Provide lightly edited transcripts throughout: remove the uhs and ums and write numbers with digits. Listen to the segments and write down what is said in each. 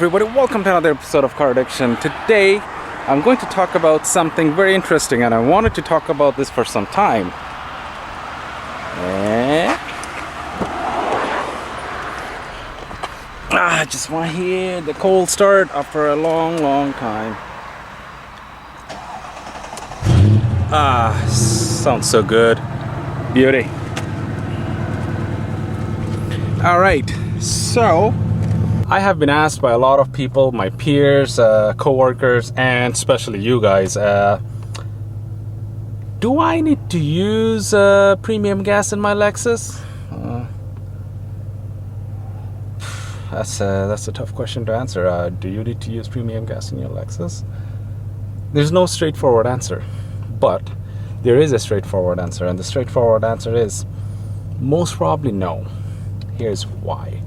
everybody, welcome to another episode of Car Addiction. Today I'm going to talk about something very interesting, and I wanted to talk about this for some time. I just want to hear the cold start after a long time. Sounds so good. Beauty. Alright, so I have been asked by a lot of people, my peers, co-workers, and especially you guys, do I need to use premium gas in my Lexus? That's a tough question to answer. Do you need to use premium gas in your Lexus? There's no straightforward answer, but there is a straightforward answer, and the straightforward answer is most probably no. Here's why.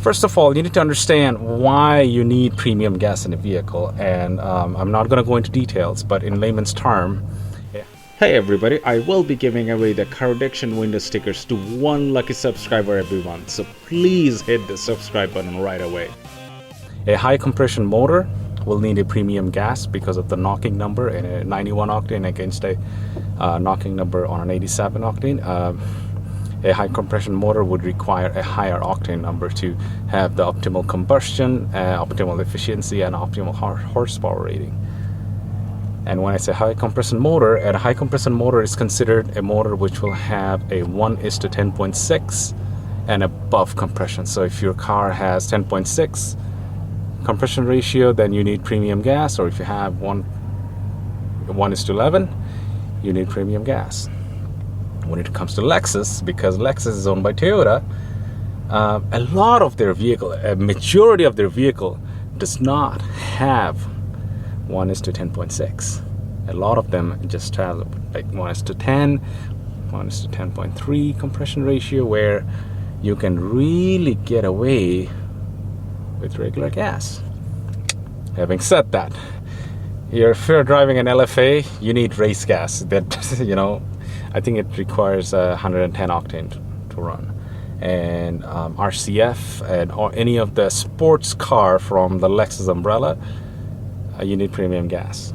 First of all, you need to understand why you need premium gas in a vehicle, and I'm not going to go into details, but in layman's term, hey everybody, I will be giving away the Car Addiction window stickers to one lucky subscriber every month, so please hit the subscribe button right away. A high compression motor will need a premium gas because of the knocking number in a 91 octane against a knocking number on an 87 octane. A high compression motor would require a higher octane number to have the optimal combustion, optimal efficiency, and optimal horsepower rating. And when I say high compression motor, a high compression motor is considered a motor which will have a 1:10.6 and above compression. So if your car has 10.6 compression ratio, then you need premium gas, or if you have 1:11, you need premium gas. When it comes to Lexus, because Lexus is owned by Toyota, a lot of their vehicle, a majority of their vehicle does not have 1:10.6. A lot of them just have like 1:10, 1:10.3 compression ratio, where you can really get away with regular gas. Having said that, if you're driving an LFA, you need race gas. That, I think it requires 110 octane to run. And RCF or any of the sports car from the Lexus umbrella, you need premium gas.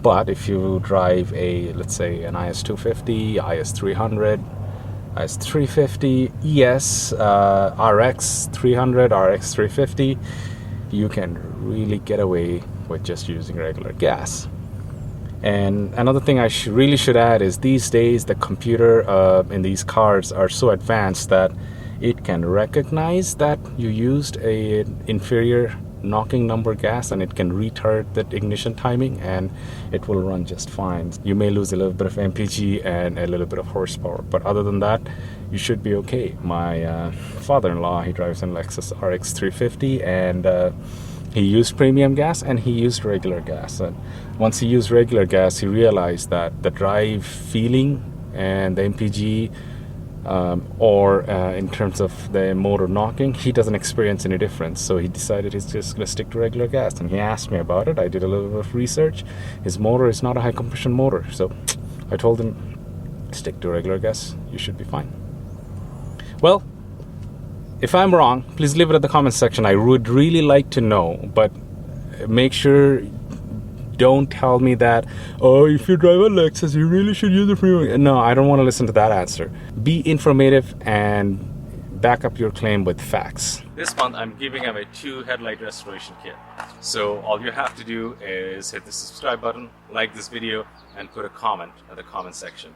But if you drive let's say an IS250, IS300, IS350, ES, RX 300, RX 350, you can really get away with just using regular gas. And another thing I really should add is these days the computer in these cars are so advanced that it can recognize that you used an inferior knocking number gas, and it can retard that ignition timing, and it will run just fine. You may lose a little bit of MPG and a little bit of horsepower, but other than that, you should be okay. My father-in-law, he drives a Lexus RX 350, and he used premium gas and he used regular gas. And once he used regular gas, he realized that the drive feeling and the MPG, or in terms of the motor knocking, he doesn't experience any difference. So he decided he's just going to stick to regular gas. And he asked me about it. I did a little bit of research. His motor is not a high compression motor. So I told him, stick to regular gas. You should be fine. Well, if I'm wrong, please leave it in the comment section. I would really like to know, but make sure don't tell me that, oh, if you drive a Lexus, you really should use the premium. No, I don't want to listen to that answer. Be informative and back up your claim with facts. This month, I'm giving away 2 headlight restoration kit. So all you have to do is hit the subscribe button, like this video, and put a comment in the comment section.